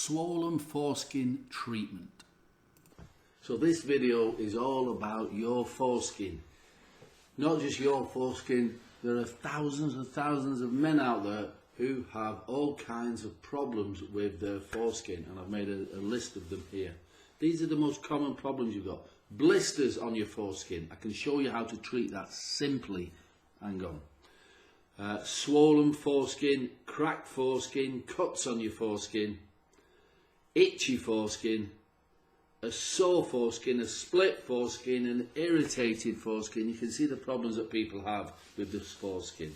swollen foreskin treatment. So this video is all about your foreskin. Not just your foreskin, there are thousands and thousands of men out there who have all kinds of problems with their foreskin, and I've made a list of them here. These are the most common problems you've got. Blisters on your foreskin. I can show you how to treat that simply. Hang on. Swollen foreskin, cracked foreskin, cuts on your foreskin, itchy foreskin, a sore foreskin, a split foreskin, an irritated foreskin. You can see the problems that people have with this foreskin.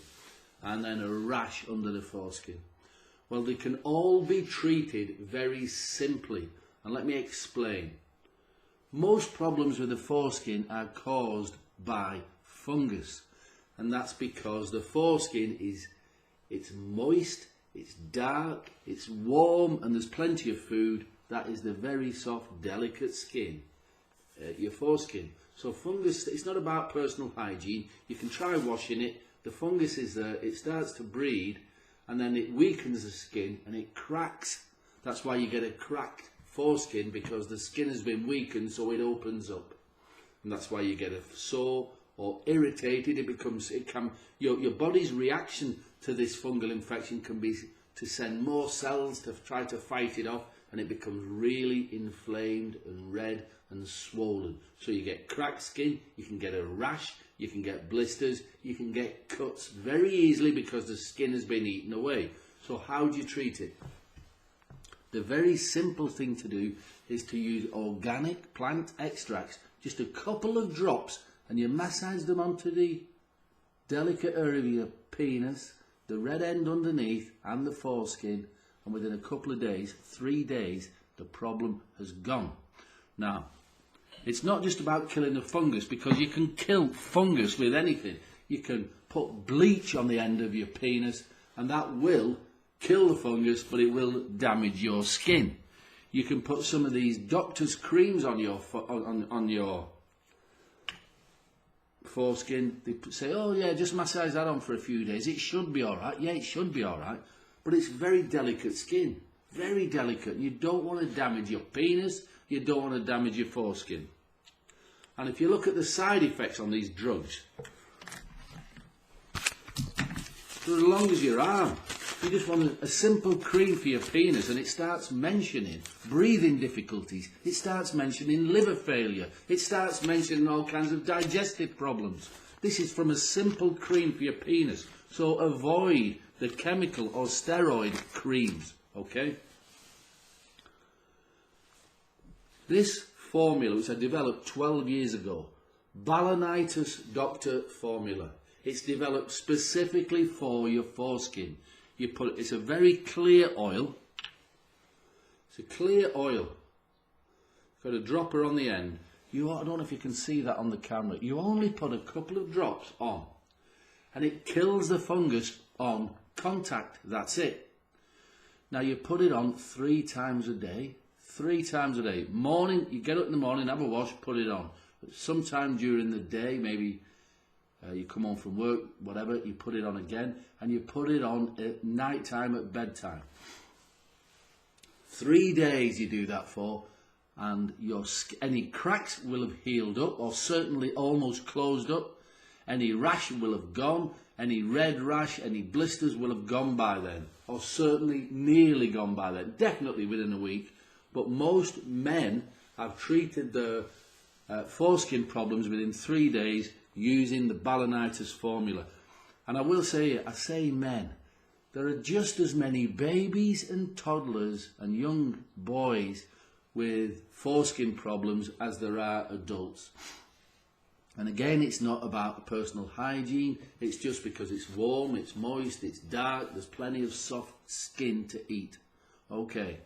And then a rash under the foreskin. Well, they can all be treated very simply. And let me explain. Most problems with the foreskin are caused by fungus. And that's because the foreskin it's moist, it's dark, it's warm, and there's plenty of food. That is the very soft, delicate skin, your foreskin. So fungus, it's not about personal hygiene. You can try washing it. The fungus is there, it starts to breed, and then it weakens the skin and it cracks. That's why you get a cracked foreskin, because the skin has been weakened, so it opens up. And that's why you get a sore or irritated. Your body's reaction to this fungal infection can be to send more cells to try to fight it off, and it becomes really inflamed and red and swollen. So you get cracked skin, you can get a rash, you can get blisters, you can get cuts very easily because the skin has been eaten away. So how do you treat it? The very simple thing to do is to use organic plant extracts, just a couple of drops, and you massage them onto the delicate area of your penis, the red end underneath and the foreskin, and within a couple of days, 3 days, the problem has gone. Now, it's not just about killing the fungus, because you can kill fungus with anything. You can put bleach on the end of your penis and that will kill the fungus, but it will damage your skin. You can put some of these doctor's creams on your foreskin. They say, oh yeah, just massage that on for a few days. It should be alright. Yeah, it should be alright. But it's very delicate skin. Very delicate. You don't want to damage your penis. You don't want to damage your foreskin. And if you look at the side effects on these drugs, they're as long as your arm. You just want a simple cream for your penis, and it starts mentioning breathing difficulties. It starts mentioning liver failure. It starts mentioning all kinds of digestive problems. This is from a simple cream for your penis. So avoid the chemical or steroid creams, okay? This formula, which I developed 12 years ago, balanitis doctor formula. It's developed specifically for your foreskin. It's a very clear oil. It's a clear oil. Got a dropper on the end. I don't know if you can see that on the camera. You only put a couple of drops on, and it kills the fungus on contact. That's it. Now you put it on 3 times a day. 3 times a day. Morning, you get up in the morning, have a wash, put it on. But sometime during the day, maybe you come home from work, whatever, you put it on again, and you put it on at night time, at bedtime. 3 days you do that for, and any cracks will have healed up, or certainly almost closed up. Any rash will have gone. Any red rash, any blisters will have gone by then, or certainly nearly gone by then, definitely within a week. But most men have treated their foreskin problems within 3 days using the balanitis formula. And I will say, I say men, there are just as many babies and toddlers and young boys with foreskin problems as there are adults. And again, it's not about personal hygiene. It's just because it's warm, it's moist, it's dark, there's plenty of soft skin to eat. Okay,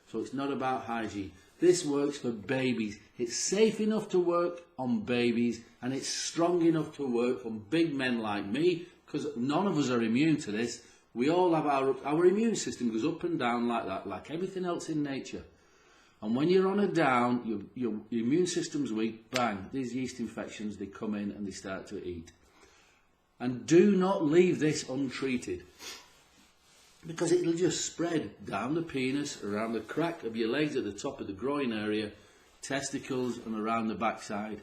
so it's not about hygiene. This works for babies. It's safe enough to work on babies, and it's strong enough to work on big men like me, because none of us are immune to this. We all have our immune system goes up and down like that, like everything else in nature. And when you're on a down, your immune system's weak, bang, these yeast infections, they come in and they start to eat. And do not leave this untreated. because it'll just spread down the penis, around the crack of your legs at the top of the groin area, testicles and around the backside,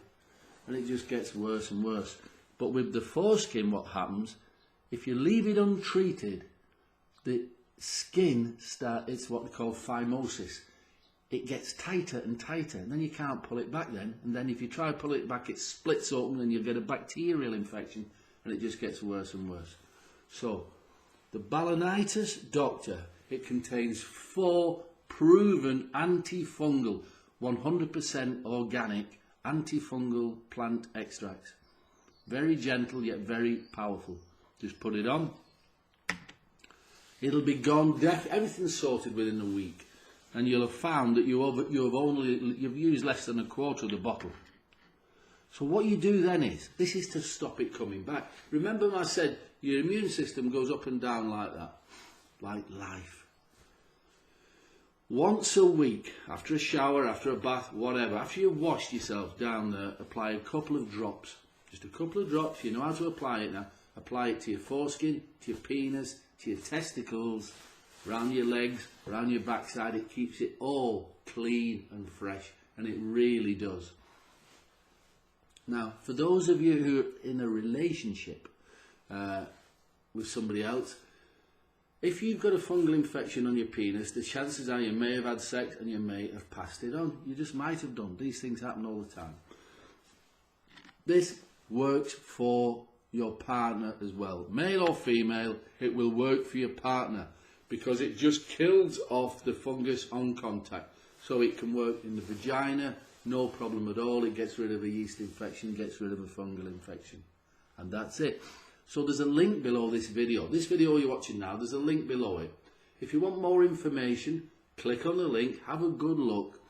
and it just gets worse and worse. But with the foreskin, what happens, if you leave it untreated, the skin it's what we call phimosis. It gets tighter and tighter, and then you can't pull it back then, and then if you try to pull it back, it splits open and you get a bacterial infection, and it just gets worse and worse. So the balanitis doctor, it contains 4 proven antifungal, 100% organic antifungal plant extracts. Very gentle yet very powerful. Just put it on. It'll be gone. Everything's sorted within a week, and you'll have found that you've used less than a quarter of the bottle. So what you do then is, this is to stop it coming back. Remember I said your immune system goes up and down like that, like life. Once a week, after a shower, after a bath, whatever, after you've washed yourself down there, apply a couple of drops. Just a couple of drops. You know how to apply it now. Apply it to your foreskin, to your penis, to your testicles, around your legs, around your backside. It keeps it all clean and fresh, and it really does. Now, for those of you who are in a relationship with somebody else, if you've got a fungal infection on your penis, the chances are you may have had sex and you may have passed it on. You just might have done. These things happen all the time. This works for your partner as well. Male or female, it will work for your partner because it just kills off the fungus on contact. So it can work in the vagina, no problem at all. It gets rid of a yeast infection, gets rid of a fungal infection. And that's it. So there's a link below this video. This video you're watching now, there's a link below it. If you want more information, click on the link, have a good look.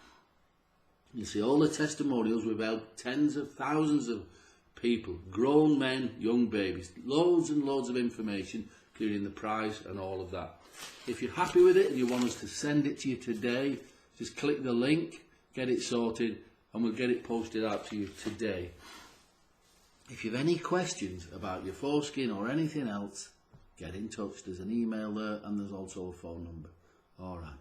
You'll see all the testimonials. We've helped tens of thousands of people, grown men, young babies, loads and loads of information, including the price and all of that. If you're happy with it and you want us to send it to you today, just click the link, get it sorted, and we'll get it posted out to you today. If you have any questions about your foreskin or anything else, get in touch. There's an email there and there's also a phone number. All right.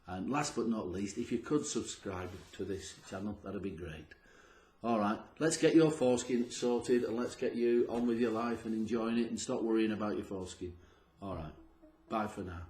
And last but not least, if you could subscribe to this channel, that'd be great. All right, let's get your foreskin sorted and let's get you on with your life and enjoying it and stop worrying about your foreskin. All right, bye for now.